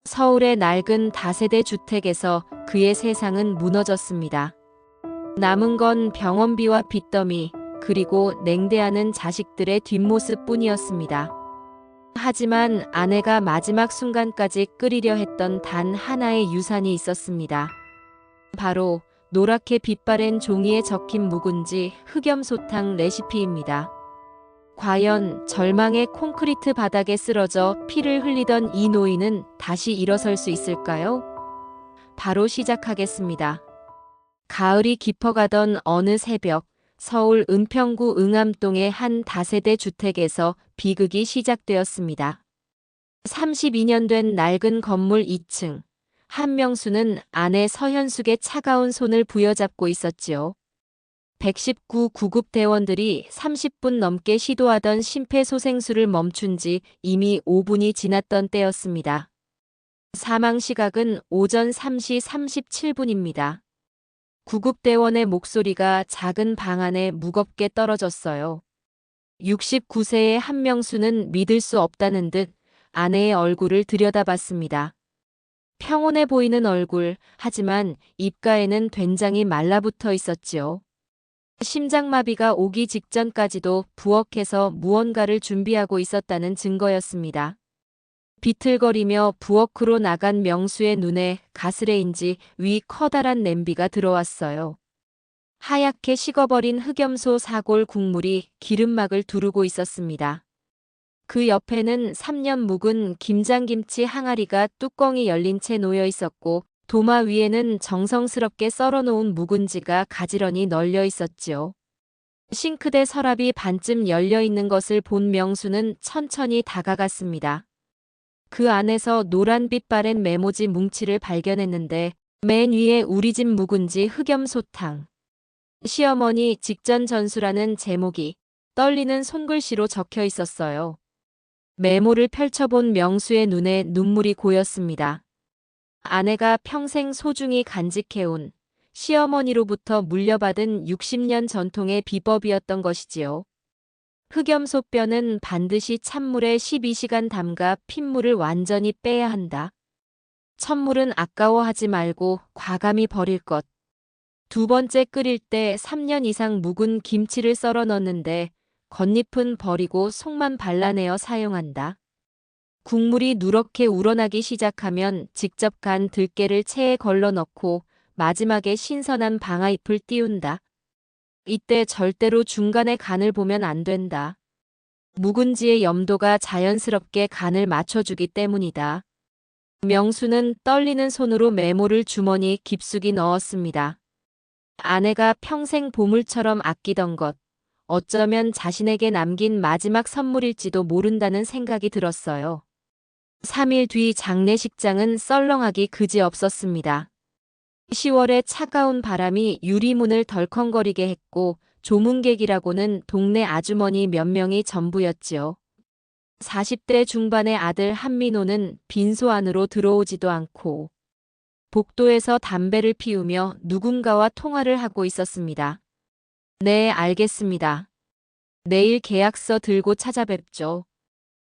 서울의 낡은 다세대 주택에서 그의 세상은 무너졌습니다. 남은 건 병원비와 빚더미, 그리고 냉대하는 자식들의 뒷모습뿐이었습니다. 하지만 아내가 마지막 순간까지 끓이려 했던 단 하나의 유산이 있었습니다. 바로 노랗게 빛바랜 종이에 적힌 묵은지 흑염소탕 레시피입니다. 과연 절망의 콘크리트 바닥에 쓰러져 피를 흘리던 이 노인은 다시 일어설 수 있을까요? 바로 시작하겠습니다. 가을이 깊어가던 어느 새벽, 서울 은평구 응암동의 한 다세대 주택에서 비극이 시작되었습니다. 32년 된 낡은 건물 2층. 한명수는 아내 서현숙의 차가운 손을 부여잡고 있었지요. 119 구급대원들이 30분 넘게 시도하던 심폐소생술을 멈춘 지 이미 5분이 지났던 때였습니다. 사망 시각은 오전 3시 37분입니다. 구급대원의 목소리가 작은 방 안에 무겁게 떨어졌어요. 69세의 한명수는 믿을 수 없다는 듯 아내의 얼굴을 들여다봤습니다. 평온해 보이는 얼굴, 하지만 입가에는 된장이 말라붙어 있었지요. 심장마비가 오기 직전까지도 부엌에서 무언가를 준비하고 있었다는 증거였습니다. 비틀거리며 부엌으로 나간 명수의 눈에 가스레인지 위 커다란 냄비가 들어왔어요. 하얗게 식어버린 흑염소 사골 국물이 기름막을 두르고 있었습니다. 그 옆에는 3년 묵은 김장김치 항아리가 뚜껑이 열린 채 놓여 있었고, 도마 위에는 정성스럽게 썰어놓은 묵은지가 가지런히 널려 있었지요. 싱크대 서랍이 반쯤 열려 있는 것을 본 명수는 천천히 다가갔습니다. 그 안에서 노란빛 바랜 메모지 뭉치를 발견했는데 맨 위에 우리 집 묵은지 흑염소탕. 시어머니 직전 전수라는 제목이 떨리는 손글씨로 적혀 있었어요. 메모를 펼쳐본 명수의 눈에 눈물이 고였습니다. 아내가 평생 소중히 간직해온 시어머니로부터 물려받은 60년 전통의 비법이었던 것이지요. 흑염소뼈는 반드시 찬물에 12시간 담가 핏물을 완전히 빼야 한다. 첫물은 아까워하지 말고 과감히 버릴 것. 두 번째 끓일 때 3년 이상 묵은 김치를 썰어 넣는데 겉잎은 버리고 속만 발라내어 사용한다. 국물이 누렇게 우러나기 시작하면 직접 간 들깨를 체에 걸러 넣고 마지막에 신선한 방아잎을 띄운다. 이때 절대로 중간에 간을 보면 안 된다. 묵은지의 염도가 자연스럽게 간을 맞춰주기 때문이다. 명수는 떨리는 손으로 메모를 주머니 깊숙이 넣었습니다. 아내가 평생 보물처럼 아끼던 것, 어쩌면 자신에게 남긴 마지막 선물일지도 모른다는 생각이 들었어요. 3일 뒤 장례식장은 썰렁하기 그지없었습니다. 10월의 차가운 바람이 유리문을 덜컹거리게 했고 조문객이라고는 동네 아주머니 몇 명이 전부였지요. 40대 중반의 아들 한민호는 빈소 안으로 들어오지도 않고 복도에서 담배를 피우며 누군가와 통화를 하고 있었습니다. 네, 알겠습니다. 내일 계약서 들고 찾아뵙죠.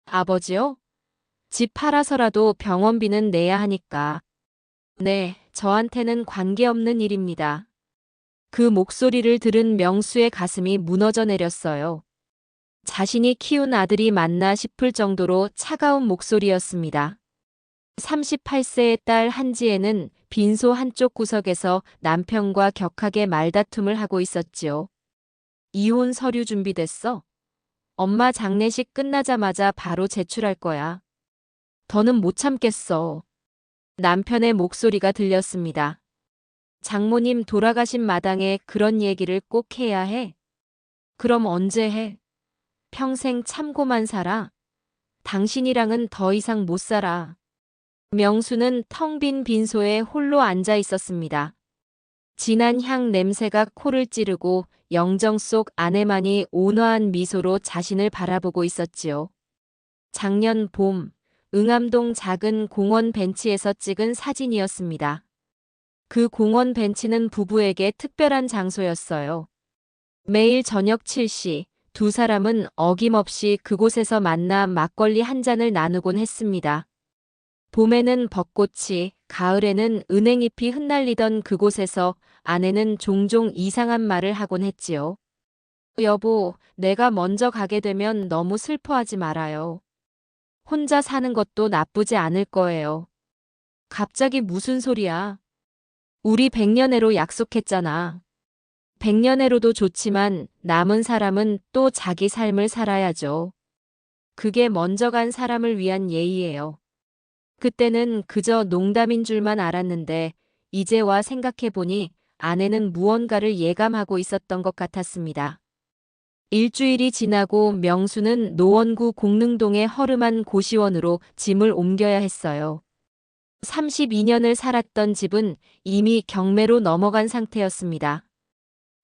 아버지요? 집 팔아서라도 병원비는 내야 하니까. 네, 저한테는 관계없는 일입니다. 그 목소리를 들은 명수의 가슴이 무너져 내렸어요. 자신이 키운 아들이 맞나 싶을 정도로 차가운 목소리였습니다. 38세의 딸 한지혜는 빈소 한쪽 구석에서 남편과 격하게 말다툼을 하고 있었지요. 이혼 서류 준비됐어? 엄마 장례식 끝나자마자 바로 제출할 거야. 더는 못 참겠어. 남편의 목소리가 들렸습니다. 장모님 돌아가신 마당에 그런 얘기를 꼭 해야 해? 그럼 언제 해? 평생 참고만 살아? 당신이랑은 더 이상 못 살아. 명수는 텅 빈 빈소에 홀로 앉아 있었습니다. 진한 향 냄새가 코를 찌르고 영정 속 아내만이 온화한 미소로 자신을 바라보고 있었지요. 작년 봄, 응암동 작은 공원 벤치에서 찍은 사진이었습니다. 그 공원 벤치는 부부에게 특별한 장소였어요. 매일 저녁 7시, 두 사람은 어김없이 그곳에서 만나 막걸리 한 잔을 나누곤 했습니다. 봄에는 벚꽃이, 가을에는 은행잎이 흩날리던 그곳에서 아내는 종종 이상한 말을 하곤 했지요. 여보, 내가 먼저 가게 되면 너무 슬퍼하지 말아요. 혼자 사는 것도 나쁘지 않을 거예요. 갑자기 무슨 소리야? 우리 백년해로 약속했잖아. 백년해로도 좋지만 남은 사람은 또 자기 삶을 살아야죠. 그게 먼저 간 사람을 위한 예의예요. 그때는 그저 농담인 줄만 알았는데 이제와 생각해보니 아내는 무언가를 예감하고 있었던 것 같았습니다. 일주일이 지나고 명수는 노원구 공릉동의 허름한 고시원으로 짐을 옮겨야 했어요. 32년을 살았던 집은 이미 경매로 넘어간 상태였습니다.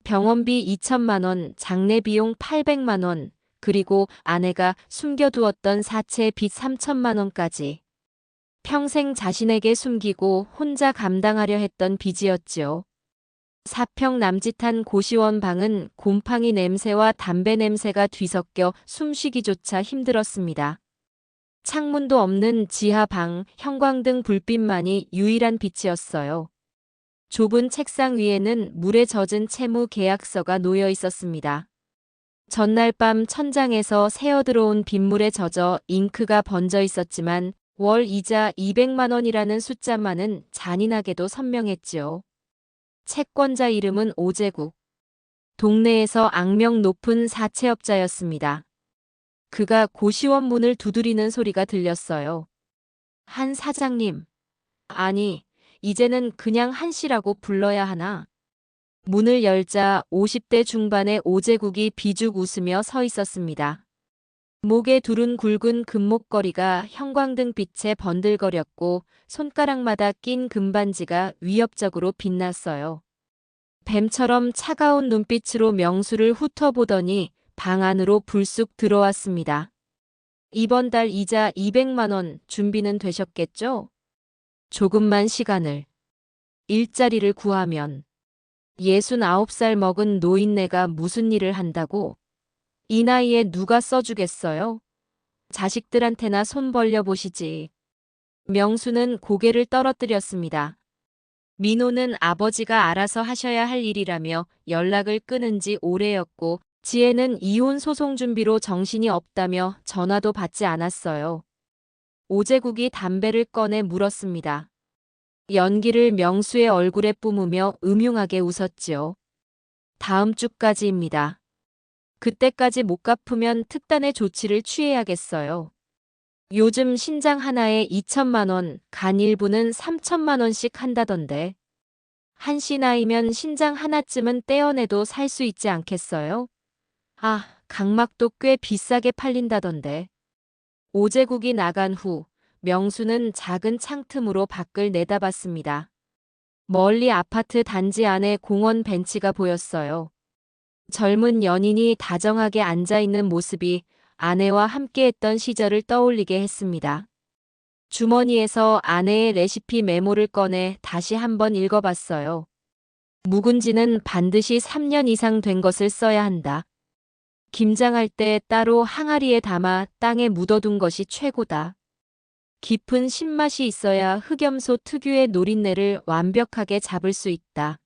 병원비 2천만 원, 장례비용 800만 원, 그리고 아내가 숨겨두었던 사채 빚 3천만 원까지. 평생 자신에게 숨기고 혼자 감당하려 했던 빚이었지요. 사평 남짓한 고시원 방은 곰팡이 냄새와 담배 냄새가 뒤섞여 숨쉬기조차 힘들었습니다. 창문도 없는 지하방, 형광등 불빛만이 유일한 빛이었어요. 좁은 책상 위에는 물에 젖은 채무 계약서가 놓여 있었습니다. 전날 밤 천장에서 새어들어온 빗물에 젖어 잉크가 번져 있었지만 월 이자 200만 원이라는 숫자만은 잔인하게도 선명했지요. 채권자 이름은 오제국. 동네에서 악명 높은 사채업자였습니다. 그가 고시원 문을 두드리는 소리가 들렸어요. 한 사장님. 아니, 이제는 그냥 한 씨라고 불러야 하나? 문을 열자 50대 중반의 오제국이 비죽 웃으며 서 있었습니다. 목에 두른 굵은 금목걸이가 형광등 빛에 번들거렸고 손가락마다 낀 금반지가 위협적으로 빛났어요. 뱀처럼 차가운 눈빛으로 명수를 훑어보더니 방 안으로 불쑥 들어왔습니다. 이번 달 이자 200만 원 준비는 되셨겠죠? 조금만 시간을. 일자리를 구하면. 69살 먹은 노인네가 무슨 일을 한다고? 이 나이에 누가 써주겠어요? 자식들한테나 손 벌려 보시지. 명수는 고개를 떨어뜨렸습니다. 민호는 아버지가 알아서 하셔야 할 일이라며 연락을 끊은 지 오래였고 지혜는 이혼 소송 준비로 정신이 없다며 전화도 받지 않았어요. 오제국이 담배를 꺼내 물었습니다. 연기를 명수의 얼굴에 뿜으며 음흉하게 웃었지요. 다음 주까지입니다. 그때까지 못 갚으면 특단의 조치를 취해야겠어요. 요즘 신장 하나에 2천만 원, 간 일부는 3천만 원씩 한다던데. 한 씨 나이면 신장 하나쯤은 떼어내도 살 수 있지 않겠어요? 아, 각막도 꽤 비싸게 팔린다던데. 오제국이 나간 후 명수는 작은 창틈으로 밖을 내다봤습니다. 멀리 아파트 단지 안에 공원 벤치가 보였어요. 젊은 연인이 다정하게 앉아있는 모습이 아내와 함께했던 시절을 떠올리게 했습니다. 주머니에서 아내의 레시피 메모를 꺼내 다시 한번 읽어봤어요. 묵은지는 반드시 3년 이상 된 것을 써야 한다. 김장할 때 따로 항아리에 담아 땅에 묻어둔 것이 최고다. 깊은 신맛이 있어야 흑염소 특유의 노린내를 완벽하게 잡을 수 있다.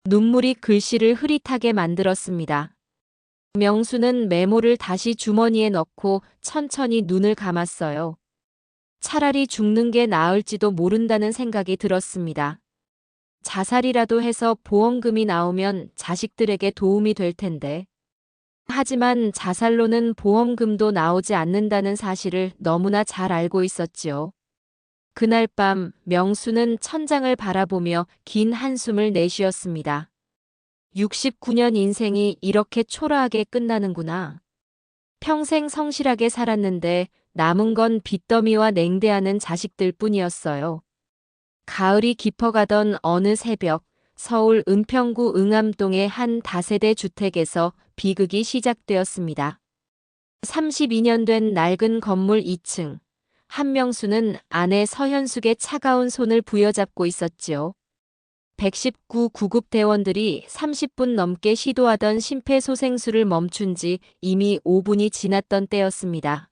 눈물이 글씨를 흐릿하게 만들었습니다. 명수는 메모를 다시 주머니에 넣고 천천히 눈을 감았어요. 차라리 죽는 게 나을지도 모른다는 생각이 들었습니다. 자살이라도 해서 보험금이 나오면 자식들에게 도움이 될 텐데. 하지만 자살로는 보험금도 나오지 않는다는 사실을 너무나 잘 알고 있었지요. 그날 밤 명수는 천장을 바라보며 긴 한숨을 내쉬었습니다. 69년 인생이 이렇게 초라하게 끝나는구나. 평생 성실하게 살았는데 남은 건 빚더미와 냉대하는 자식들 뿐이었어요. 가을이 깊어가던 어느 새벽, 서울 은평구 응암동의 한 다세대 주택에서 비극이 시작되었습니다. 32년 된 낡은 건물 2층. 한명수는 아내 서현숙의 차가운 손을 부여잡고 있었지요. 119 구급대원들이 30분 넘게 시도하던 심폐소생술을 멈춘 지 이미 5분이 지났던 때였습니다.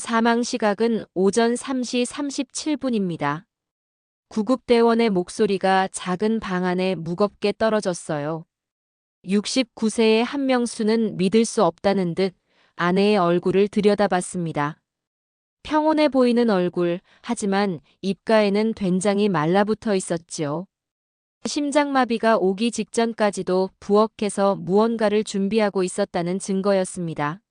사망 시각은 오전 3시 37분입니다. 구급대원의 목소리가 작은 방 안에 무겁게 떨어졌어요. 69세의 한명수는 믿을 수 없다는 듯 아내의 얼굴을 들여다봤습니다. 평온해 보이는 얼굴, 하지만 입가에는 된장이 말라붙어 있었지요. 심장마비가 오기 직전까지도 부엌에서 무언가를 준비하고 있었다는 증거였습니다.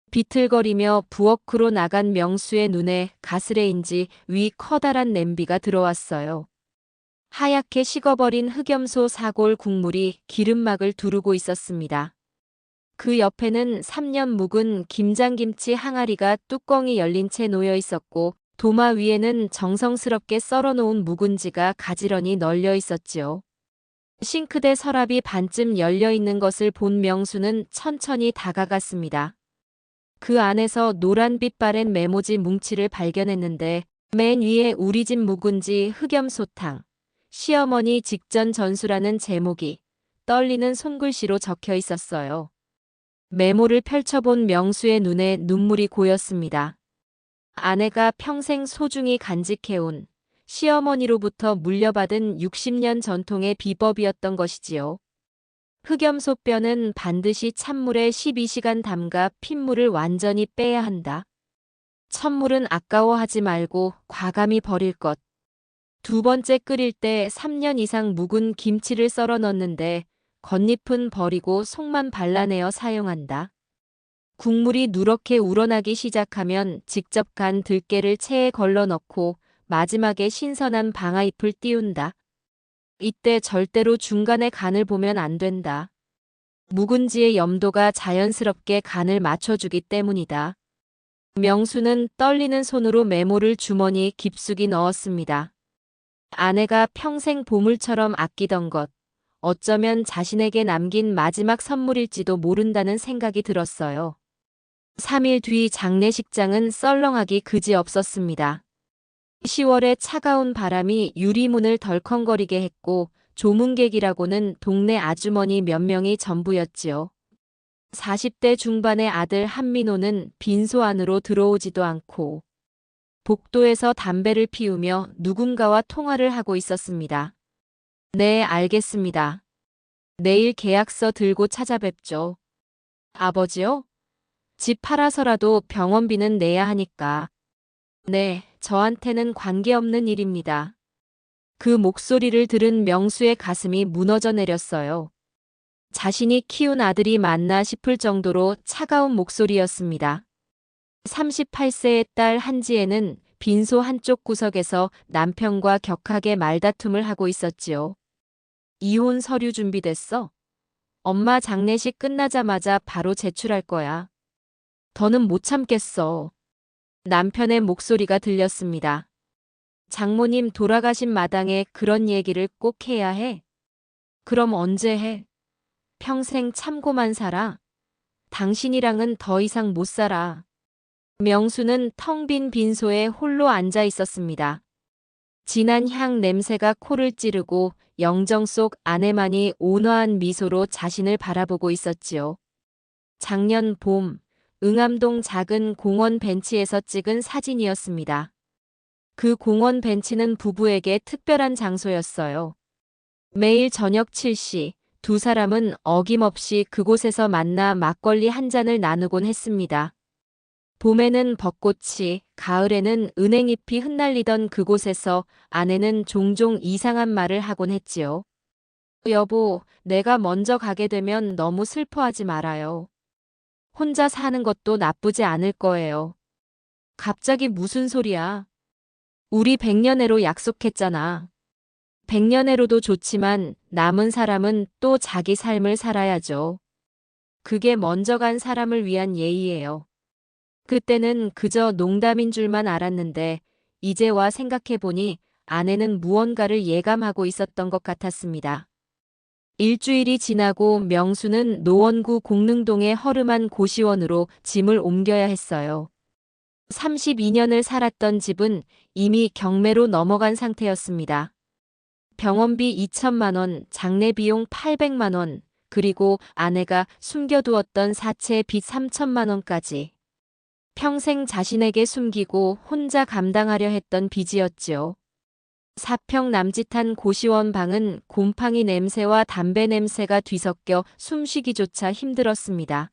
비틀거리며 부엌으로 나간 명수의 눈에 가스레인지 위 커다란 냄비가 들어왔어요. 하얗게 식어버린 흑염소 사골 국물이 기름막을 두르고 있었습니다. 그 옆에는 3년 묵은 김장김치 항아리가 뚜껑이 열린 채 놓여 있었고 도마 위에는 정성스럽게 썰어놓은 묵은지가 가지런히 널려 있었지요. 싱크대 서랍이 반쯤 열려 있는 것을 본 명수는 천천히 다가갔습니다. 그 안에서 노란빛 바랜 메모지 뭉치를 발견했는데 맨 위에 우리 집 묵은지 흑염소탕, 시어머니 직전 전수라는 제목이 떨리는 손글씨로 적혀 있었어요. 메모를 펼쳐본 명수의 눈에 눈물이 고였습니다. 아내가 평생 소중히 간직해온 시어머니로부터 물려받은 60년 전통의 비법이었던 것이지요. 흑염소뼈는 반드시 찬물에 12시간 담가 핏물을 완전히 빼야 한다. 첫물은 아까워하지 말고 과감히 버릴 것. 두 번째 끓일 때 3년 이상 묵은 김치를 썰어 넣는데 겉잎은 버리고 속만 발라내어 사용한다. 국물이 누렇게 우러나기 시작하면 직접 간 들깨를 체에 걸러 넣고 마지막에 신선한 방아잎을 띄운다. 이때 절대로 중간에 간을 보면 안 된다. 묵은지의 염도가 자연스럽게 간을 맞춰주기 때문이다. 명수는 떨리는 손으로 메모를 주머니에 깊숙이 넣었습니다. 아내가 평생 보물처럼 아끼던 것, 어쩌면 자신에게 남긴 마지막 선물일지도 모른다는 생각이 들었어요. 3일 뒤 장례식장은 썰렁하기 그지없었습니다. 10월의 차가운 바람이 유리문을 덜컹거리게 했고 조문객이라고는 동네 아주머니 몇 명이 전부였지요. 40대 중반의 아들 한민호는 빈소 안으로 들어오지도 않고 복도에서 담배를 피우며 누군가와 통화를 하고 있었습니다. 네, 알겠습니다. 내일 계약서 들고 찾아뵙죠. 아버지요? 집 팔아서라도 병원비는 내야 하니까. 네, 저한테는 관계없는 일입니다. 그 목소리를 들은 명수의 가슴이 무너져 내렸어요. 자신이 키운 아들이 맞나 싶을 정도로 차가운 목소리였습니다. 38세의 딸 한지혜는 빈소 한쪽 구석에서 남편과 격하게 말다툼을 하고 있었지요. 이혼 서류 준비됐어? 엄마 장례식 끝나자마자 바로 제출할 거야. 더는 못 참겠어. 남편의 목소리가 들렸습니다. 장모님 돌아가신 마당에 그런 얘기를 꼭 해야 해? 그럼 언제 해? 평생 참고만 살아? 당신이랑은 더 이상 못 살아. 명수는 텅 빈 빈소에 홀로 앉아 있었습니다. 진한 향 냄새가 코를 찌르고 영정 속 아내만이 온화한 미소로 자신을 바라보고 있었지요. 작년 봄, 응암동 작은 공원 벤치에서 찍은 사진이었습니다. 그 공원 벤치는 부부에게 특별한 장소였어요. 매일 저녁 7시, 두 사람은 어김없이 그곳에서 만나 막걸리 한 잔을 나누곤 했습니다. 봄에는 벚꽃이, 가을에는 은행잎이 흩날리던 그곳에서 아내는 종종 이상한 말을 하곤 했지요. 여보, 내가 먼저 가게 되면 너무 슬퍼하지 말아요. 혼자 사는 것도 나쁘지 않을 거예요. 갑자기 무슨 소리야? 우리 100년애로 약속했잖아. 100년애로도 좋지만 남은 사람은 또 자기 삶을 살아야죠. 그게 먼저 간 사람을 위한 예의예요. 그때는 그저 농담인 줄만 알았는데 이제 와 생각해보니 아내는 무언가를 예감하고 있었던 것 같았습니다. 일주일이 지나고 명수는 노원구 공릉동의 허름한 고시원으로 짐을 옮겨야 했어요. 32년을 살았던 집은 이미 경매로 넘어간 상태였습니다. 병원비 2천만 원, 장례비용 800만 원, 그리고 아내가 숨겨두었던 사채 빚 3천만 원까지. 평생 자신에게 숨기고 혼자 감당하려 했던 빚이었지요. 4평 남짓한 고시원 방은 곰팡이 냄새와 담배 냄새가 뒤섞여 숨쉬기조차 힘들었습니다.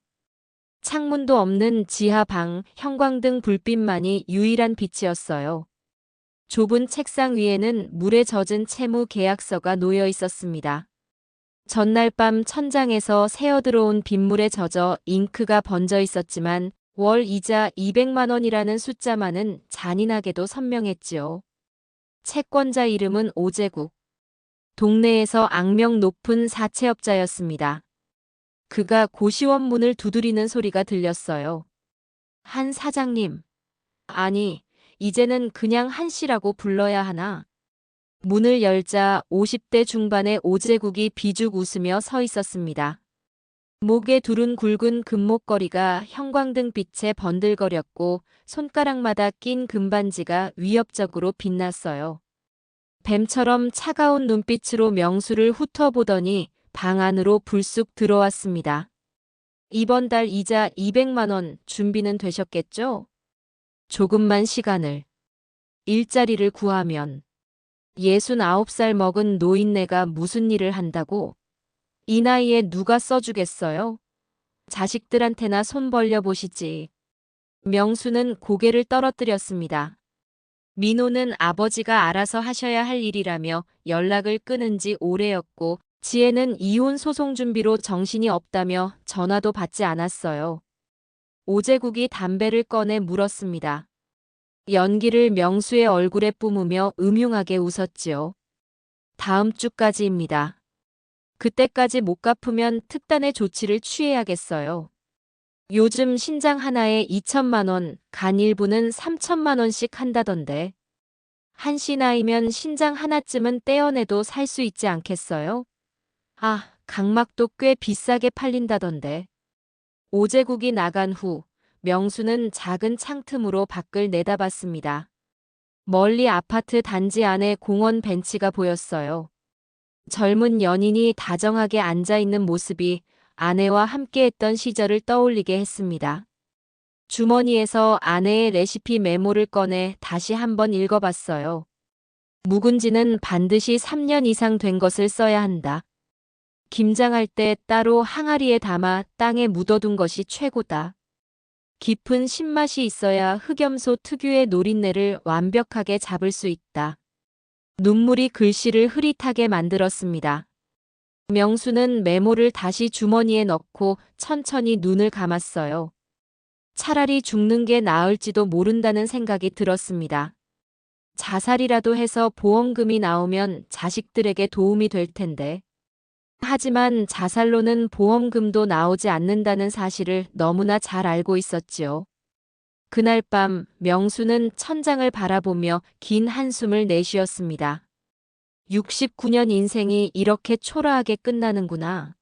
창문도 없는 지하 방, 형광등 불빛만이 유일한 빛이었어요. 좁은 책상 위에는 물에 젖은 채무 계약서가 놓여 있었습니다. 전날 밤 천장에서 새어들어온 빗물에 젖어 잉크가 번져 있었지만 월 이자 200만 원이라는 숫자만은 잔인하게도 선명했지요. 채권자 이름은 오재국. 동네에서 악명 높은 사채업자였습니다. 그가 고시원 문을 두드리는 소리가 들렸어요. 한 사장님. 아니, 이제는 그냥 한 씨라고 불러야 하나? 문을 열자 50대 중반의 오재국이 비죽 웃으며 서 있었습니다. 목에 두른 굵은 금목걸이가 형광등 빛에 번들거렸고 손가락마다 낀 금반지가 위협적으로 빛났어요. 뱀처럼 차가운 눈빛으로 명수를 훑어보더니 방 안으로 불쑥 들어왔습니다. 이번 달 이자 200만 원 준비는 되셨겠죠? 조금만 시간을. 일자리를 구하면. 69살 먹은 노인네가 무슨 일을 한다고? 이 나이에 누가 써주겠어요? 자식들한테나 손 벌려 보시지. 명수는 고개를 떨어뜨렸습니다. 민호는 아버지가 알아서 하셔야 할 일이라며 연락을 끊은 지 오래였고 지혜는 이혼 소송 준비로 정신이 없다며 전화도 받지 않았어요. 오재국이 담배를 꺼내 물었습니다. 연기를 명수의 얼굴에 뿜으며 음흉하게 웃었지요. 다음 주까지입니다. 그때까지 못 갚으면 특단의 조치를 취해야겠어요. 요즘 신장 하나에 2천만 원, 간 일부는 3천만 원씩 한다던데. 한 씨 나이면 신장 하나쯤은 떼어내도 살 수 있지 않겠어요? 아, 각막도 꽤 비싸게 팔린다던데. 오재국이 나간 후 명수는 작은 창틈으로 밖을 내다봤습니다. 멀리 아파트 단지 안에 공원 벤치가 보였어요. 젊은 연인이 다정하게 앉아있는 모습이 아내와 함께했던 시절을 떠올리게 했습니다. 주머니에서 아내의 레시피 메모를 꺼내 다시 한번 읽어봤어요. 묵은지는 반드시 3년 이상 된 것을 써야 한다. 김장할 때 따로 항아리에 담아 땅에 묻어둔 것이 최고다. 깊은 신맛이 있어야 흑염소 특유의 노린내를 완벽하게 잡을 수 있다. 눈물이 글씨를 흐릿하게 만들었습니다. 명수는 메모를 다시 주머니에 넣고 천천히 눈을 감았어요. 차라리 죽는 게 나을지도 모른다는 생각이 들었습니다. 자살이라도 해서 보험금이 나오면 자식들에게 도움이 될 텐데. 하지만 자살로는 보험금도 나오지 않는다는 사실을 너무나 잘 알고 있었지요. 그날 밤 명수는 천장을 바라보며 긴 한숨을 내쉬었습니다. 69년 인생이 이렇게 초라하게 끝나는구나.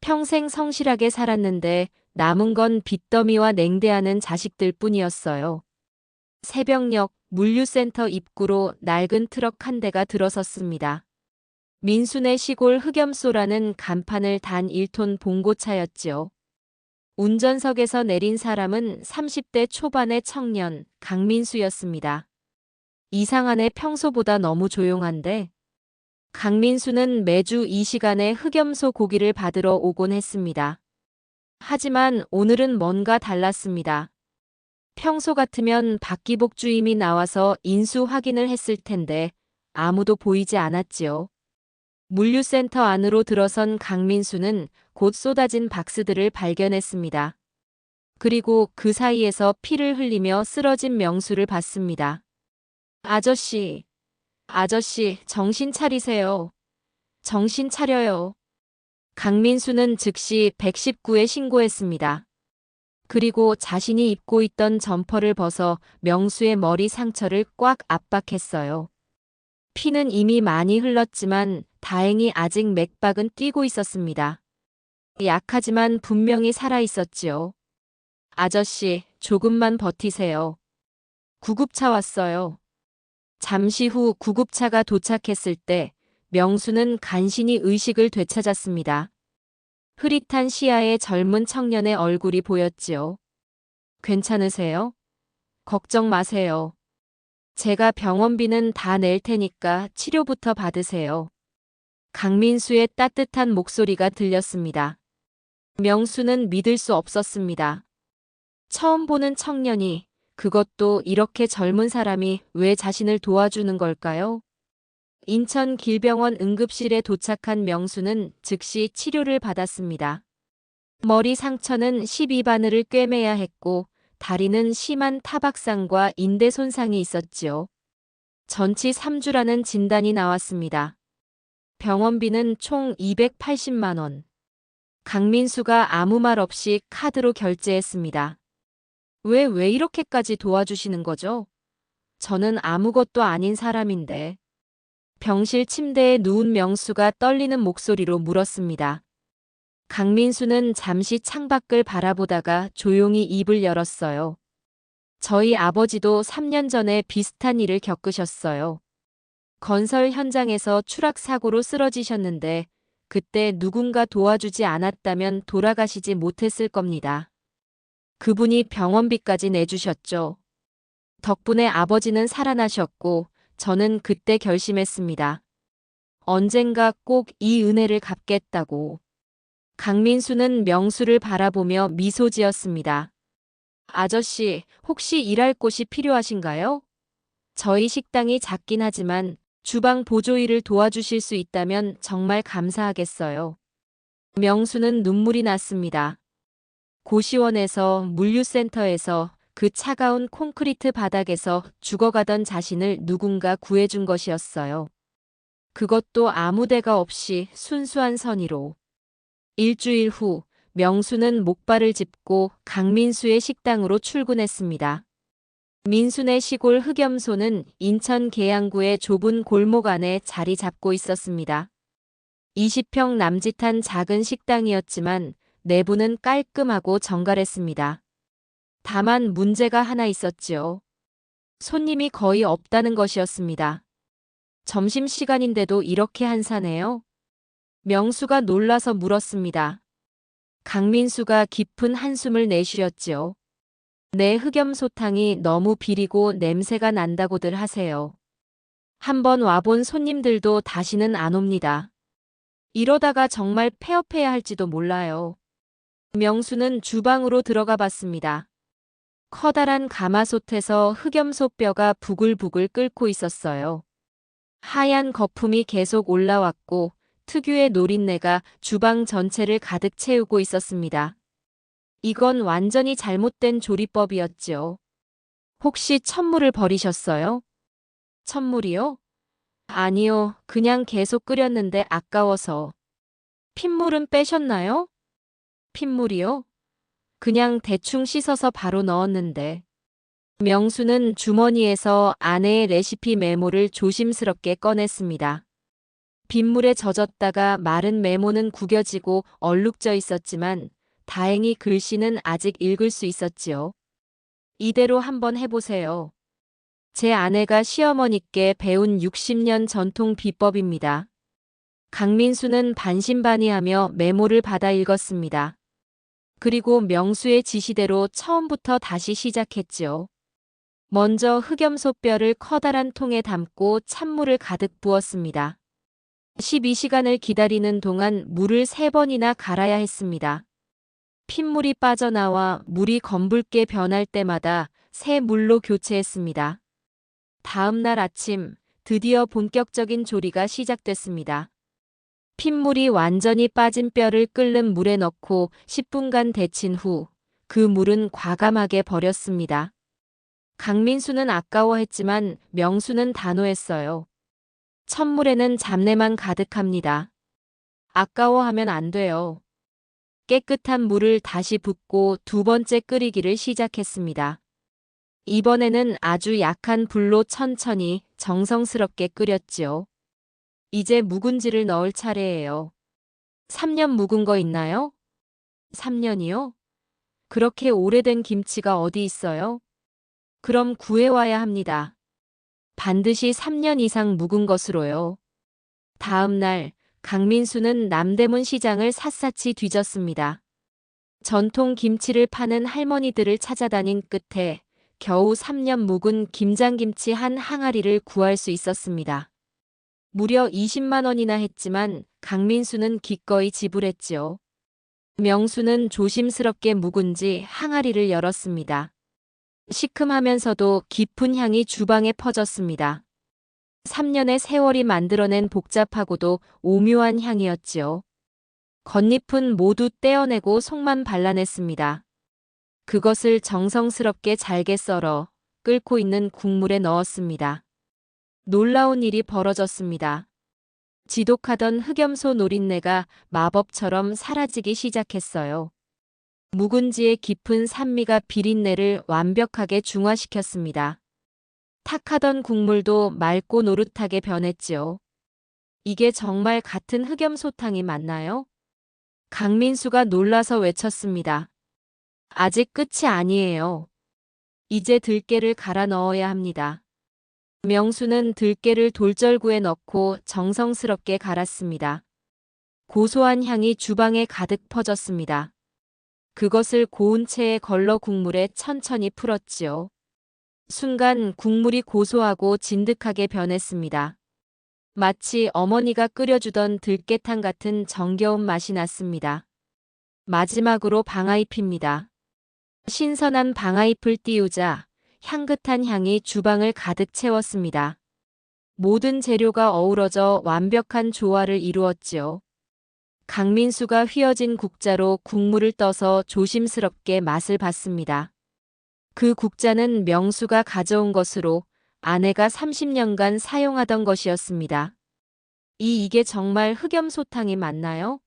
평생 성실하게 살았는데 남은 건 빚더미와 냉대하는 자식들 뿐이었어요. 새벽녘 물류센터 입구로 낡은 트럭 한 대가 들어섰습니다. 민수네 시골 흑염소라는 간판을 단 1톤 봉고차였지요. 운전석에서 내린 사람은 30대 초반의 청년 강민수였습니다. 이상하네, 평소보다 너무 조용한데. 강민수는 매주 이 시간에 흑염소 고기를 받으러 오곤 했습니다. 하지만 오늘은 뭔가 달랐습니다. 평소 같으면 박기복 주임이 나와서 인수 확인을 했을 텐데 아무도 보이지 않았지요. 물류센터 안으로 들어선 강민수는 곧 쏟아진 박스들을 발견했습니다. 그리고 그 사이에서 피를 흘리며 쓰러진 명수를 봤습니다. 아저씨, 정신 차리세요. 정신 차려요. 강민수는 즉시 119에 신고했습니다. 그리고 자신이 입고 있던 점퍼를 벗어 명수의 머리 상처를 꽉 압박했어요. 피는 이미 많이 흘렀지만 다행히 아직 맥박은 뛰고 있었습니다. 약하지만 분명히 살아있었지요. 아저씨, 조금만 버티세요. 구급차 왔어요. 잠시 후 구급차가 도착했을 때 명수는 간신히 의식을 되찾았습니다. 흐릿한 시야에 젊은 청년의 얼굴이 보였지요. 괜찮으세요? 걱정 마세요. 제가 병원비는 다 낼 테니까 치료부터 받으세요. 강민수의 따뜻한 목소리가 들렸습니다. 명수는 믿을 수 없었습니다. 처음 보는 청년이, 그것도 이렇게 젊은 사람이 왜 자신을 도와주는 걸까요? 인천 길병원 응급실에 도착한 명수는 즉시 치료를 받았습니다. 머리 상처는 12바늘을 꿰매야 했고, 다리는 심한 타박상과 인대 손상이 있었지요. 전치 3주라는 진단이 나왔습니다. 병원비는 총 280만 원. 강민수가 아무 말 없이 카드로 결제했습니다. 왜 이렇게까지 도와주시는 거죠? 저는 아무것도 아닌 사람인데. 병실 침대에 누운 명수가 떨리는 목소리로 물었습니다. 강민수는 잠시 창밖을 바라보다가 조용히 입을 열었어요. 저희 아버지도 3년 전에 비슷한 일을 겪으셨어요. 건설 현장에서 추락사고로 쓰러지셨는데 그때 누군가 도와주지 않았다면 돌아가시지 못했을 겁니다. 그분이 병원비까지 내주셨죠. 덕분에 아버지는 살아나셨고 저는 그때 결심했습니다. 언젠가 꼭 이 은혜를 갚겠다고. 강민수는 명수를 바라보며 미소 지었습니다. 아저씨, 혹시 일할 곳이 필요하신가요? 저희 식당이 작긴 하지만 주방 보조 일을 도와주실 수 있다면 정말 감사하겠어요. 명수는 눈물이 났습니다. 고시원에서, 물류센터에서, 그 차가운 콘크리트 바닥에서 죽어가던 자신을 누군가 구해준 것이었어요. 그것도 아무 데가 없이 순수한 선의로. 일주일 후 명수는 목발을 짚고 강민수의 식당으로 출근했습니다. 민수네 시골 흑염소는 인천 계양구의 좁은 골목 안에 자리 잡고 있었습니다. 20평 남짓한 작은 식당이었지만 내부는 깔끔하고 정갈했습니다. 다만 문제가 하나 있었지요. 손님이 거의 없다는 것이었습니다. 점심시간인데도 이렇게 한산해요? 명수가 놀라서 물었습니다. 강민수가 깊은 한숨을 내쉬었지요. 내 흑염소탕이 너무 비리고 냄새가 난다고들 하세요. 한번 와본 손님들도 다시는 안 옵니다. 이러다가 정말 폐업해야 할지도 몰라요. 명수는 주방으로 들어가 봤습니다. 커다란 가마솥에서 흑염소 뼈가 부글부글 끓고 있었어요. 하얀 거품이 계속 올라왔고 특유의 노린내가 주방 전체를 가득 채우고 있었습니다. 이건 완전히 잘못된 조리법이었지요. 혹시 찬물을 버리셨어요? 찬물이요? 아니요, 그냥 계속 끓였는데 아까워서. 핏물은 빼셨나요? 핏물이요? 그냥 대충 씻어서 바로 넣었는데. 명수는 주머니에서 아내의 레시피 메모를 조심스럽게 꺼냈습니다. 빗물에 젖었다가 마른 메모는 구겨지고 얼룩져 있었지만 다행히 글씨는 아직 읽을 수 있었지요. 이대로 한번 해보세요. 제 아내가 시어머니께 배운 60년 전통 비법입니다. 강민수는 반신반의하며 메모를 받아 읽었습니다. 그리고 명수의 지시대로 처음부터 다시 시작했지요. 먼저 흑염소 뼈를 커다란 통에 담고 찬물을 가득 부었습니다. 12시간을 기다리는 동안 물을 3번이나 갈아야 했습니다. 핏물이 빠져나와 물이 검붉게 변할 때마다 새 물로 교체했습니다. 다음 날 아침, 드디어 본격적인 조리가 시작됐습니다. 핏물이 완전히 빠진 뼈를 끓는 물에 넣고 10분간 데친 후 그 물은 과감하게 버렸습니다. 강민수는 아까워했지만 명수는 단호했어요. 첫물에는 잡내만 가득합니다. 아까워하면 안 돼요. 깨끗한 물을 다시 붓고 2번째 끓이기를 시작했습니다. 이번에는 아주 약한 불로 천천히 정성스럽게 끓였지요. 이제 묵은지를 넣을 차례예요. 3년 묵은 거 있나요? 3년이요? 그렇게 오래된 김치가 어디 있어요? 그럼 구해와야 합니다. 반드시 3년 이상 묵은 것으로요. 다음 날 강민수는 남대문 시장을 샅샅이 뒤졌습니다. 전통 김치를 파는 할머니들을 찾아다닌 끝에 겨우 3년 묵은 김장김치 한 항아리를 구할 수 있었습니다. 무려 20만 원이나 했지만 강민수는 기꺼이 지불했지요. 명수는 조심스럽게 묵은지 항아리를 열었습니다. 시큼하면서도 깊은 향이 주방에 퍼졌습니다. 3년의 세월이 만들어낸 복잡하고도 오묘한 향이었지요. 겉잎은 모두 떼어내고 속만 발라냈습니다. 그것을 정성스럽게 잘게 썰어 끓고 있는 국물에 넣었습니다. 놀라운 일이 벌어졌습니다. 지독하던 흑염소 노린내가 마법처럼 사라지기 시작했어요. 묵은지의 깊은 산미가 비린내를 완벽하게 중화시켰습니다. 탁하던 국물도 맑고 노릇하게 변했지요. 이게 정말 같은 흑염소탕이 맞나요? 강민수가 놀라서 외쳤습니다. 아직 끝이 아니에요. 이제 들깨를 갈아 넣어야 합니다. 명수는 들깨를 돌절구에 넣고 정성스럽게 갈았습니다. 고소한 향이 주방에 가득 퍼졌습니다. 그것을 고운 채에 걸러 국물에 천천히 풀었지요. 순간 국물이 고소하고 진득하게 변했습니다. 마치 어머니가 끓여주던 들깨탕 같은 정겨운 맛이 났습니다. 마지막으로 방아잎입니다. 신선한 방아잎을 띄우자 향긋한 향이 주방을 가득 채웠습니다. 모든 재료가 어우러져 완벽한 조화를 이루었지요. 강민수가 휘어진 국자로 국물을 떠서 조심스럽게 맛을 봤습니다. 그 국자는 명수가 가져온 것으로 아내가 30년간 사용하던 것이었습니다. 이게 정말 흑염소탕이 맞나요?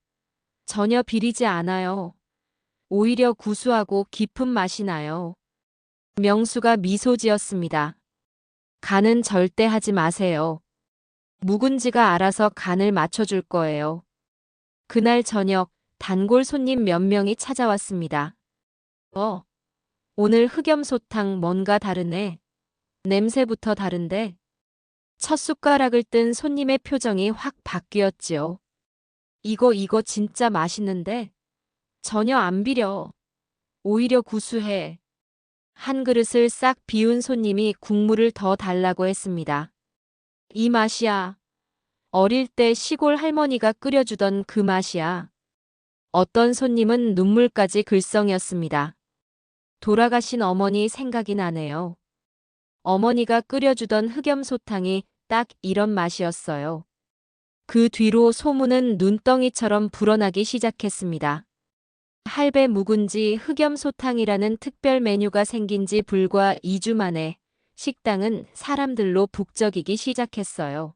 전혀 비리지 않아요. 오히려 구수하고 깊은 맛이 나요. 명수가 미소 지었습니다. 간은 절대 하지 마세요. 묵은지가 알아서 간을 맞춰줄 거예요. 그날 저녁 단골 손님 몇 명이 찾아왔습니다. 오늘 흑염소탕 뭔가 다르네. 냄새부터 다른데. 첫 숟가락을 뜬 손님의 표정이 확 바뀌었지요. 이거 진짜 맛있는데? 전혀 안 비려. 오히려 구수해. 한 그릇을 싹 비운 손님이 국물을 더 달라고 했습니다. 이 맛이야. 어릴 때 시골 할머니가 끓여주던 그 맛이야. 어떤 손님은 눈물까지 글썽였습니다. 돌아가신 어머니 생각이 나네요. 어머니가 끓여주던 흑염소탕이 딱 이런 맛이었어요. 그 뒤로 소문은 눈덩이처럼 불어나기 시작했습니다. 할배 묵은지 흑염소탕이라는 특별 메뉴가 생긴 지 불과 2주 만에 식당은 사람들로 북적이기 시작했어요.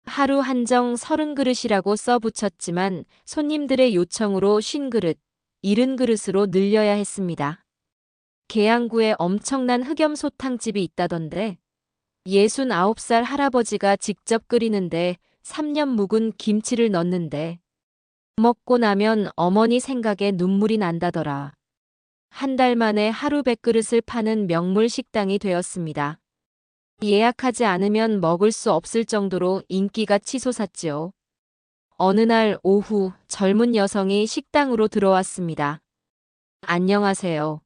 하루 한정 30그릇이라고 써붙였지만 손님들의 요청으로 50그릇, 70그릇으로 늘려야 했습니다. 계양구에 엄청난 흑염소탕집이 있다던데 69살 할아버지가 직접 끓이는데 3년 묵은 김치를 넣는데 먹고 나면 어머니 생각에 눈물이 난다더라. 한 달 만에 하루 100그릇을 파는 명물 식당이 되었습니다. 예약하지 않으면 먹을 수 없을 정도로 인기가 치솟았지요. 어느 날 오후 젊은 여성이 식당으로 들어왔습니다. 안녕하세요.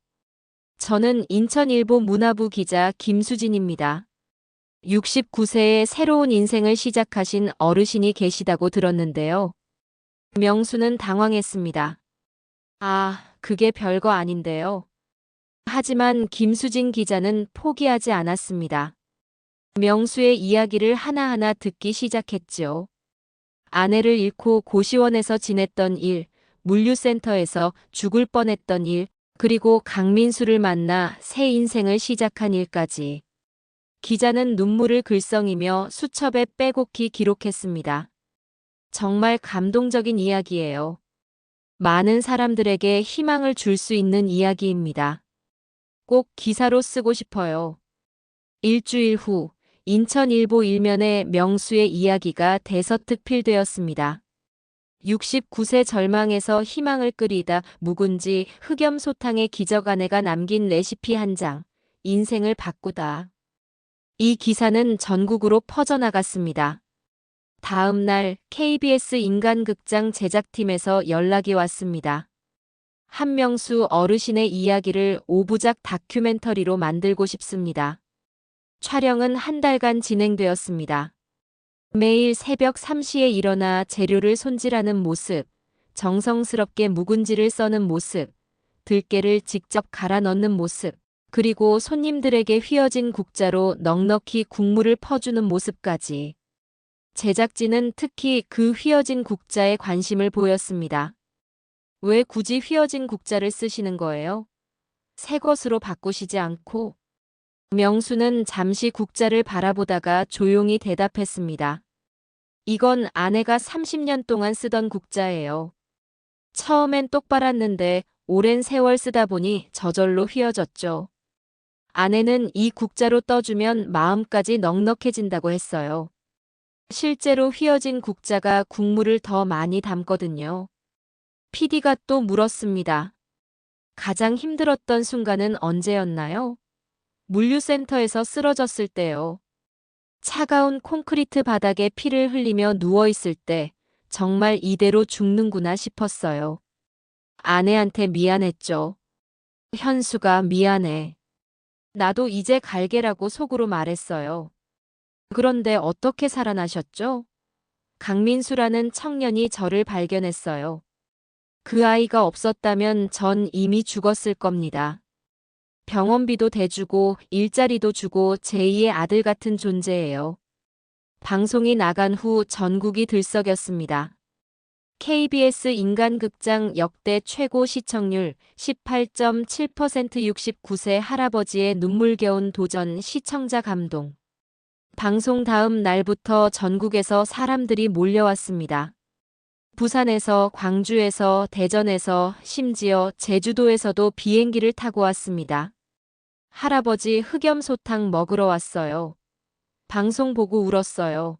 저는 인천일보 문화부 기자 김수진입니다. 69세의 새로운 인생을 시작하신 어르신이 계시다고 들었는데요. 명수는 당황했습니다. 그게 별거 아닌데요. 하지만 김수진 기자는 포기하지 않았습니다. 명수의 이야기를 하나하나 듣기 시작했지요. 아내를 잃고 고시원에서 지냈던 일, 물류센터에서 죽을 뻔했던 일, 그리고 강민수를 만나 새 인생을 시작한 일까지. 기자는 눈물을 글썽이며 수첩에 빼곡히 기록했습니다. 정말 감동적인 이야기예요. 많은 사람들에게 희망을 줄 수 있는 이야기입니다. 꼭 기사로 쓰고 싶어요. 일주일 후 인천일보 일면에 명수의 이야기가 대서특필되었습니다. 69세 절망에서 희망을 끓이다 묵은지 흑염소탕의 기적 아내가 남긴 레시피 한 장, 인생을 바꾸다. 이 기사는 전국으로 퍼져나갔습니다. 다음 날 KBS 인간극장 제작팀에서 연락이 왔습니다. 한명수 어르신의 이야기를 5부작 다큐멘터리로 만들고 싶습니다. 촬영은 한 달간 진행되었습니다. 매일 새벽 3시에 일어나 재료를 손질하는 모습, 정성스럽게 묵은지를 써는 모습, 들깨를 직접 갈아 넣는 모습, 그리고 손님들에게 휘어진 국자로 넉넉히 국물을 퍼주는 모습까지. 제작진은 특히 그 휘어진 국자에 관심을 보였습니다. 왜 굳이 휘어진 국자를 쓰시는 거예요? 새 것으로 바꾸시지 않고. 명수는 잠시 국자를 바라보다가 조용히 대답했습니다. 이건 아내가 30년 동안 쓰던 국자예요. 처음엔 똑바랐는데 오랜 세월 쓰다 보니 저절로 휘어졌죠. 아내는 이 국자로 떠주면 마음까지 넉넉해진다고 했어요. 실제로 휘어진 국자가 국물을 더 많이 담거든요. PD가 또 물었습니다. 가장 힘들었던 순간은 언제였나요? 물류센터에서 쓰러졌을 때요. 차가운 콘크리트 바닥에 피를 흘리며 누워있을 때 정말 이대로 죽는구나 싶었어요. 아내한테 미안했죠. 현수가 미안해. 나도 이제 갈게라고 속으로 말했어요. 그런데 어떻게 살아나셨죠? 강민수라는 청년이 저를 발견했어요. 그 아이가 없었다면 전 이미 죽었을 겁니다. 병원비도 대주고 일자리도 주고 제2의 아들 같은 존재예요. 방송이 나간 후 전국이 들썩였습니다. KBS 인간극장 역대 최고 시청률 18.7% 69세 할아버지의 눈물겨운 도전 시청자 감동. 방송 다음 날부터 전국에서 사람들이 몰려왔습니다. 부산에서, 광주에서, 대전에서, 심지어 제주도에서도 비행기를 타고 왔습니다. 할아버지 흑염소탕 먹으러 왔어요. 방송 보고 울었어요.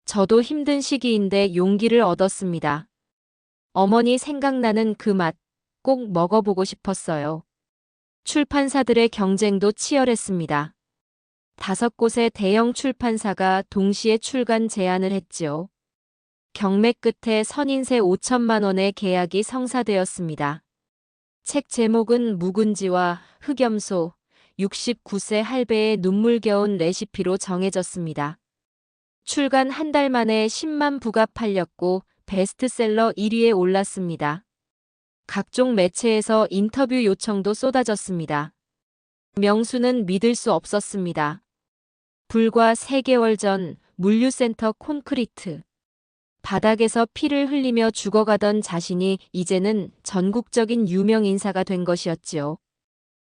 저도 힘든 시기인데 용기를 얻었습니다. 어머니 생각나는 그 맛, 꼭 먹어보고 싶었어요. 출판사들의 경쟁도 치열했습니다. 5곳의 대형 출판사가 동시에 출간 제안을 했지요. 경매 끝에 선인세 5천만 원의 계약이 성사되었습니다. 책 제목은 묵은지와 흑염소, 69세 할배의 눈물겨운 레시피로 정해졌습니다. 출간 한 달 만에 10만 부가 팔렸고 베스트셀러 1위에 올랐습니다. 각종 매체에서 인터뷰 요청도 쏟아졌습니다. 명수는 믿을 수 없었습니다. 불과 3개월 전 물류센터 콘크리트 바닥에서 피를 흘리며 죽어가던 자신이 이제는 전국적인 유명 인사가 된 것이었지요.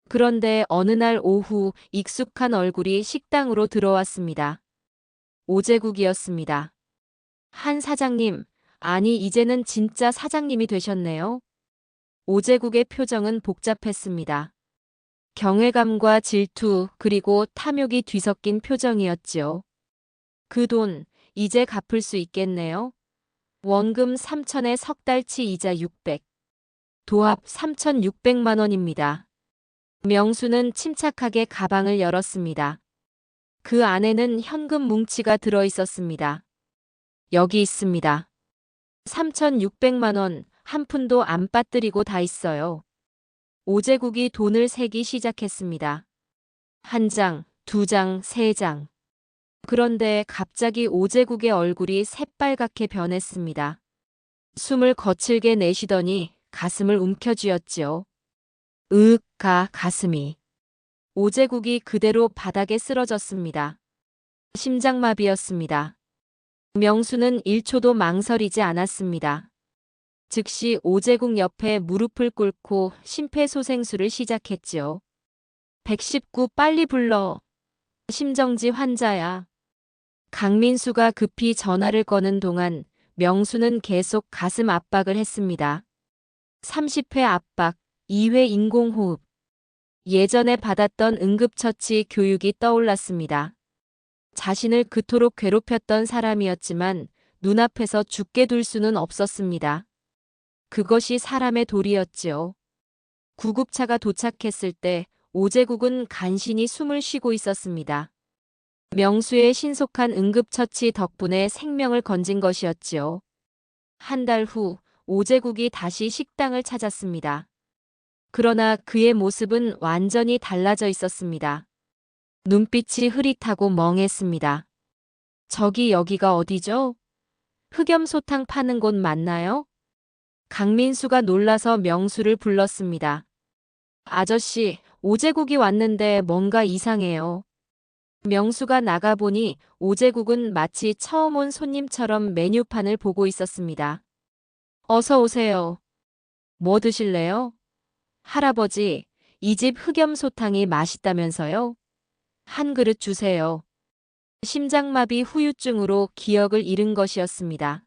그런데 어느 날 오후 익숙한 얼굴이 식당으로 들어왔습니다. 오제국이었습니다. 한 사장님, 아니 이제는 진짜 사장님이 되셨네요. 오제국의 표정은 복잡했습니다. 경외감과 질투 그리고 탐욕이 뒤섞인 표정이었지요. 그 돈, 이제 갚을 수 있겠네요. 원금 3천에 석 달치 이자 600. 도합 3,600만 원입니다. 명수는 침착하게 가방을 열었습니다. 그 안에는 현금 뭉치가 들어 있었습니다. 여기 있습니다. 3,600만 원, 한 푼도 안 빠뜨리고 다 있어요. 오제국이 돈을 세기 시작했습니다. 1장, 2장, 3장. 그런데 갑자기 오제국의 얼굴이 새빨갛게 변했습니다. 숨을 거칠게 내쉬더니 가슴을 움켜쥐었지요. 가슴이. 오제국이 그대로 바닥에 쓰러졌습니다. 심장마비였습니다. 명수는 1초도 망설이지 않았습니다. 즉시 오제국 옆에 무릎을 꿇고 심폐소생술을 시작했지요. 119 빨리 불러. 심정지 환자야. 강민수가 급히 전화를 거는 동안 명수는 계속 가슴 압박을 했습니다. 30회 압박, 2회 인공호흡. 예전에 받았던 응급처치 교육이 떠올랐습니다. 자신을 그토록 괴롭혔던 사람이었지만 눈앞에서 죽게 둘 수는 없었습니다. 그것이 사람의 도리였지요. 구급차가 도착했을 때 오제국은 간신히 숨을 쉬고 있었습니다. 명수의 신속한 응급처치 덕분에 생명을 건진 것이었지요. 한 달 후 오제국이 다시 식당을 찾았습니다. 그러나 그의 모습은 완전히 달라져 있었습니다. 눈빛이 흐릿하고 멍했습니다. 저기 여기가 어디죠? 흑염소탕 파는 곳 맞나요? 강민수가 놀라서 명수를 불렀습니다. 아저씨, 오제국이 왔는데 뭔가 이상해요. 명수가 나가보니 오제국은 마치 처음 온 손님처럼 메뉴판을 보고 있었습니다. 어서 오세요. 뭐 드실래요? 할아버지, 이 집 흑염소탕이 맛있다면서요? 한 그릇 주세요. 심장마비 후유증으로 기억을 잃은 것이었습니다.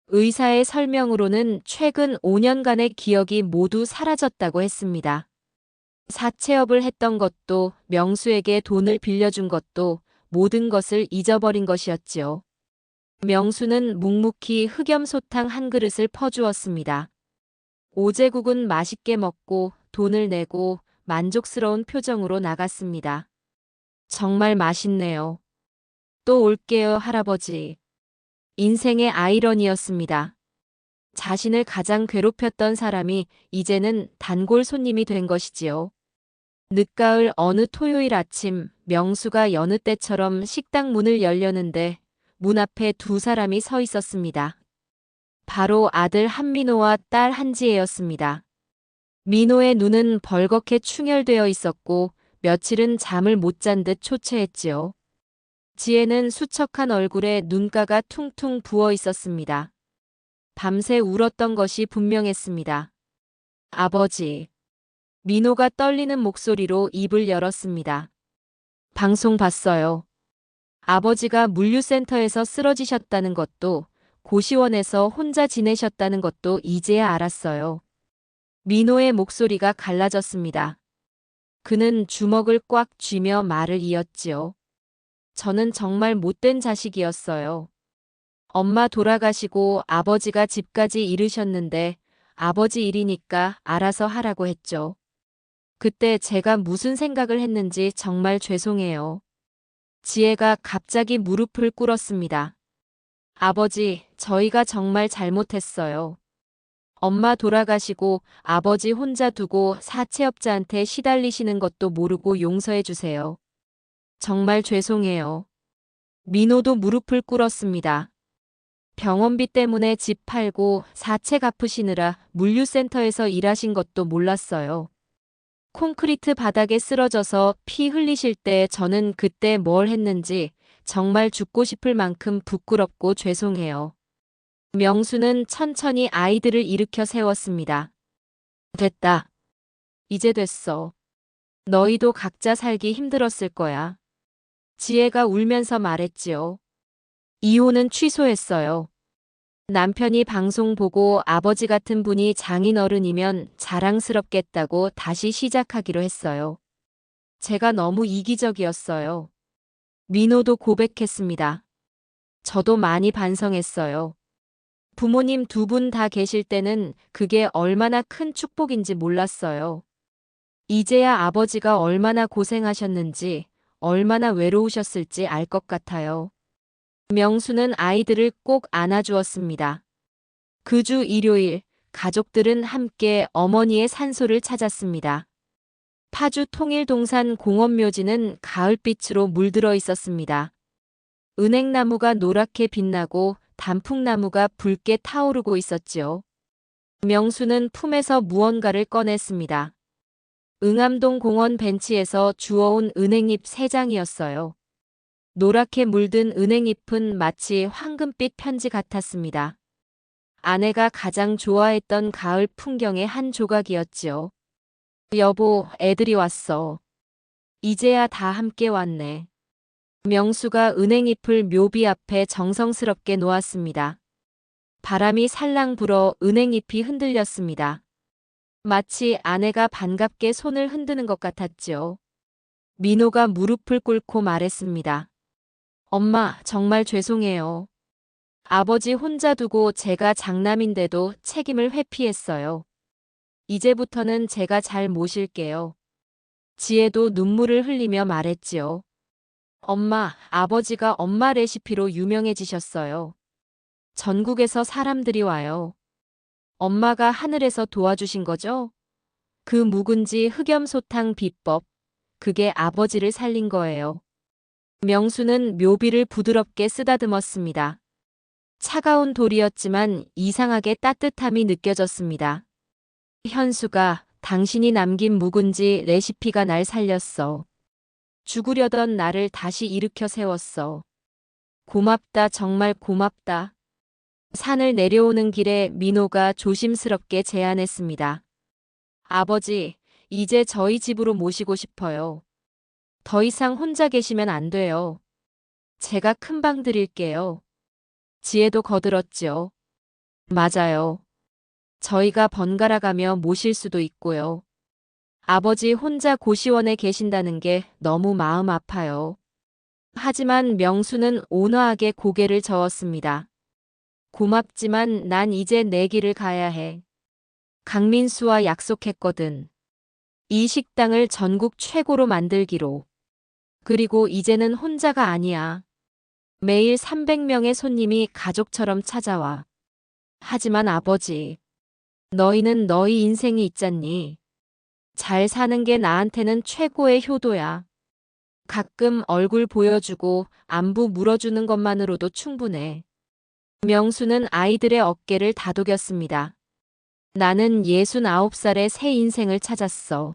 의사의 설명으로는 최근 5년간의 기억이 모두 사라졌다고 했습니다. 사채업을 했던 것도 명수에게 돈을 빌려준 것도 모든 것을 잊어버린 것이었지요. 명수는 묵묵히 흑염소탕 한 그릇을 퍼주었습니다. 오제국은 맛있게 먹고 돈을 내고 만족스러운 표정으로 나갔습니다. 정말 맛있네요. 또 올게요, 할아버지. 인생의 아이러니였습니다. 자신을 가장 괴롭혔던 사람이 이제는 단골 손님이 된 것이지요. 늦가을 어느 토요일 아침 명수가 여느 때처럼 식당 문을 열려는데 문 앞에 두 사람이 서 있었습니다. 바로 아들 한민호와 딸 한지혜였습니다. 민호의 눈은 벌겋게 충혈되어 있었고 며칠은 잠을 못 잔 듯 초췌했지요. 지혜는 수척한 얼굴에 눈가가 퉁퉁 부어 있었습니다. 밤새 울었던 것이 분명했습니다. 아버지. 민호가 떨리는 목소리로 입을 열었습니다. 방송 봤어요. 아버지가 물류센터에서 쓰러지셨다는 것도 고시원에서 혼자 지내셨다는 것도 이제야 알았어요. 민호의 목소리가 갈라졌습니다. 그는 주먹을 꽉 쥐며 말을 이었지요. 저는 정말 못된 자식이었어요. 엄마 돌아가시고 아버지가 집까지 잃으셨는데 아버지 일이니까 알아서 하라고 했죠. 그때 제가 무슨 생각을 했는지 정말 죄송해요. 지혜가 갑자기 무릎을 꿇었습니다. 아버지, 저희가 정말 잘못했어요. 엄마 돌아가시고 아버지 혼자 두고 사채업자한테 시달리시는 것도 모르고 용서해 주세요. 정말 죄송해요. 민호도 무릎을 꿇었습니다. 병원비 때문에 집 팔고 사채 갚으시느라 물류센터에서 일하신 것도 몰랐어요. 콘크리트 바닥에 쓰러져서 피 흘리실 때 저는 그때 뭘 했는지 정말 죽고 싶을 만큼 부끄럽고 죄송해요. 명수는 천천히 아이들을 일으켜 세웠습니다. 됐다. 이제 됐어. 너희도 각자 살기 힘들었을 거야. 지혜가 울면서 말했지요. 이혼은 취소했어요. 남편이 방송 보고 아버지 같은 분이 장인어른이면 자랑스럽겠다고 다시 시작하기로 했어요. 제가 너무 이기적이었어요. 민호도 고백했습니다. 저도 많이 반성했어요. 부모님 두 분 다 계실 때는 그게 얼마나 큰 축복인지 몰랐어요. 이제야 아버지가 얼마나 고생하셨는지, 얼마나 외로우셨을지 알 것 같아요. 명수는 아이들을 꼭 안아주었습니다. 그 주 일요일, 가족들은 함께 어머니의 산소를 찾았습니다. 파주 통일동산 공원묘지는 가을빛으로 물들어 있었습니다. 은행나무가 노랗게 빛나고 단풍나무가 붉게 타오르고 있었지요. 명수는 품에서 무언가를 꺼냈습니다. 응암동 공원 벤치에서 주워온 은행잎 3장이었어요. 노랗게 물든 은행잎은 마치 황금빛 편지 같았습니다. 아내가 가장 좋아했던 가을 풍경의 한 조각이었지요. 여보, 애들이 왔어. 이제야 다 함께 왔네. 명수가 은행잎을 묘비 앞에 정성스럽게 놓았습니다. 바람이 살랑 불어 은행잎이 흔들렸습니다. 마치 아내가 반갑게 손을 흔드는 것 같았지요. 민호가 무릎을 꿇고 말했습니다. 엄마, 정말 죄송해요. 아버지 혼자 두고 제가 장남인데도 책임을 회피했어요. 이제부터는 제가 잘 모실게요. 지혜도 눈물을 흘리며 말했지요. 엄마, 아버지가 엄마 레시피로 유명해지셨어요. 전국에서 사람들이 와요. 엄마가 하늘에서 도와주신 거죠? 그 묵은지 흑염소탕 비법, 그게 아버지를 살린 거예요. 명수는 묘비를 부드럽게 쓰다듬었습니다. 차가운 돌이었지만 이상하게 따뜻함이 느껴졌습니다. 현수가 당신이 남긴 묵은지 레시피가 날 살렸어. 죽으려던 나를 다시 일으켜 세웠어. 고맙다, 정말 고맙다. 산을 내려오는 길에 민호가 조심스럽게 제안했습니다. 아버지, 이제 저희 집으로 모시고 싶어요. 더 이상 혼자 계시면 안 돼요. 제가 큰 방 드릴게요. 지혜도 거들었죠. 맞아요. 저희가 번갈아 가며 모실 수도 있고요. 아버지 혼자 고시원에 계신다는 게 너무 마음 아파요. 하지만 명수는 온화하게 고개를 저었습니다. 고맙지만 난 이제 내 길을 가야 해. 강민수와 약속했거든. 이 식당을 전국 최고로 만들기로. 그리고 이제는 혼자가 아니야. 매일 300명의 손님이 가족처럼 찾아와. 하지만 아버지, 너희는 너희 인생이 있잖니. 잘 사는 게 나한테는 최고의 효도야. 가끔 얼굴 보여주고 안부 물어주는 것만으로도 충분해. 명수는 아이들의 어깨를 다독였습니다. 나는 69살의 새 인생을 찾았어.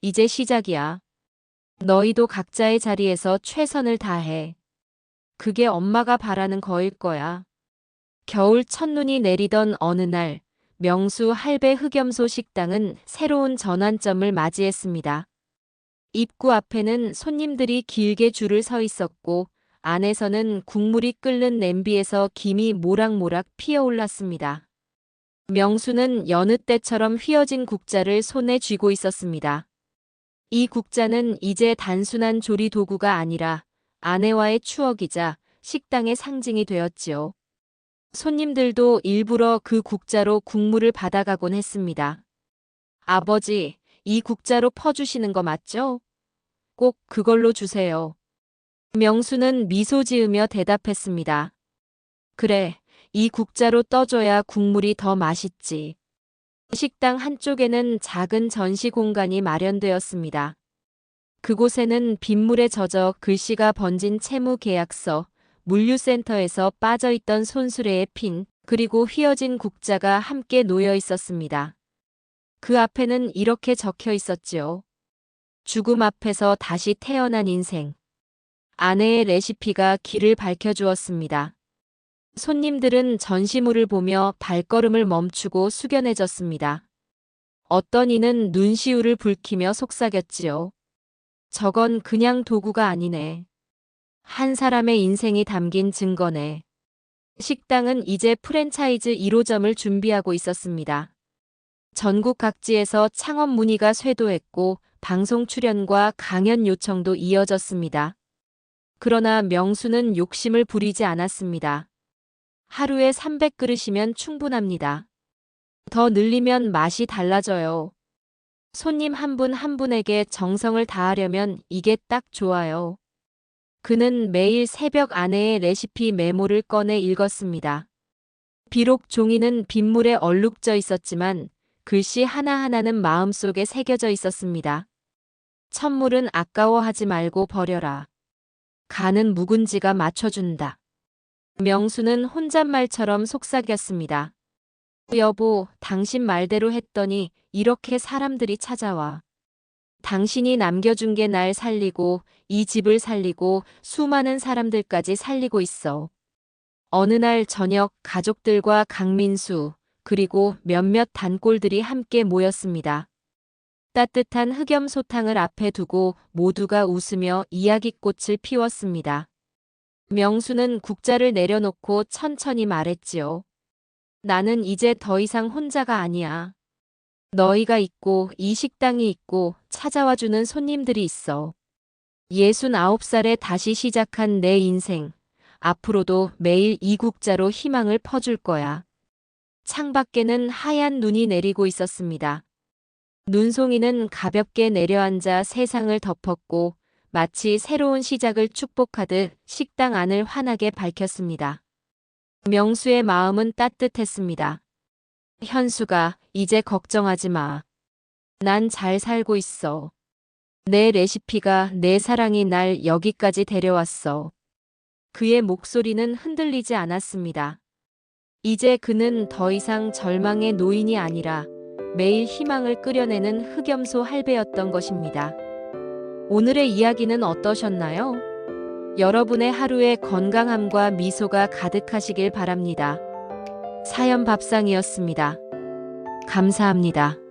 이제 시작이야. 너희도 각자의 자리에서 최선을 다해. 그게 엄마가 바라는 거일 거야. 겨울 첫눈이 내리던 어느 날, 명수 할배 흑염소 식당은 새로운 전환점을 맞이했습니다. 입구 앞에는 손님들이 길게 줄을 서 있었고, 안에서는 국물이 끓는 냄비에서 김이 모락모락 피어올랐습니다. 명수는 여느 때처럼 휘어진 국자를 손에 쥐고 있었습니다. 이 국자는 이제 단순한 조리 도구가 아니라 아내와의 추억이자 식당의 상징이 되었지요. 손님들도 일부러 그 국자로 국물을 받아가곤 했습니다. 아버지, 이 국자로 퍼주시는 거 맞죠? 꼭 그걸로 주세요. 명수는 미소 지으며 대답했습니다. 그래, 이 국자로 떠줘야 국물이 더 맛있지. 식당 한쪽에는 작은 전시 공간이 마련되었습니다. 그곳에는 빗물에 젖어 글씨가 번진 채무 계약서, 물류센터에서 빠져있던 손수레의 핀, 그리고 휘어진 국자가 함께 놓여 있었습니다. 그 앞에는 이렇게 적혀 있었지요. 죽음 앞에서 다시 태어난 인생. 아내의 레시피가 길을 밝혀주었습니다. 손님들은 전시물을 보며 발걸음을 멈추고 숙연해졌습니다. 어떤 이는 눈시울을 붉히며 속삭였지요. 저건 그냥 도구가 아니네. 한 사람의 인생이 담긴 증거네. 식당은 이제 프랜차이즈 1호점을 준비하고 있었습니다. 전국 각지에서 창업 문의가 쇄도했고 방송 출연과 강연 요청도 이어졌습니다. 그러나 명수는 욕심을 부리지 않았습니다. 하루에 300그릇이면 충분합니다. 더 늘리면 맛이 달라져요. 손님 한 분 한 분에게 정성을 다하려면 이게 딱 좋아요. 그는 매일 새벽 아내의 레시피 메모를 꺼내 읽었습니다. 비록 종이는 빗물에 얼룩져 있었지만 글씨 하나하나는 마음속에 새겨져 있었습니다. 첫물은 아까워하지 말고 버려라. 간은 묵은지가 맞춰준다. 명수는 혼잣말처럼 속삭였습니다. 여보, 당신 말대로 했더니 이렇게 사람들이 찾아와. 당신이 남겨준 게 날 살리고 이 집을 살리고 수많은 사람들까지 살리고 있어. 어느 날 저녁 가족들과 강민수 그리고 몇몇 단골들이 함께 모였습니다. 따뜻한 흑염소탕을 앞에 두고 모두가 웃으며 이야기꽃을 피웠습니다. 명수는 국자를 내려놓고 천천히 말했지요. 나는 이제 더 이상 혼자가 아니야. 너희가 있고 이 식당이 있고 찾아와주는 손님들이 있어. 69살에 다시 시작한 내 인생. 앞으로도 매일 이 국자로 희망을 퍼줄 거야. 창밖에는 하얀 눈이 내리고 있었습니다. 눈송이는 가볍게 내려앉아 세상을 덮었고 마치 새로운 시작을 축복하듯 식당 안을 환하게 밝혔습니다. 명수의 마음은 따뜻했습니다. 현수가 이제 걱정하지 마. 난 잘 살고 있어. 내 레시피가 내 사랑이 날 여기까지 데려왔어. 그의 목소리는 흔들리지 않았습니다. 이제 그는 더 이상 절망의 노인이 아니라 매일 희망을 끓여내는 흑염소 할배였던 것입니다. 오늘의 이야기는 어떠셨나요? 여러분의 하루에 건강함과 미소가 가득하시길 바랍니다. 사연 밥상이었습니다. 감사합니다.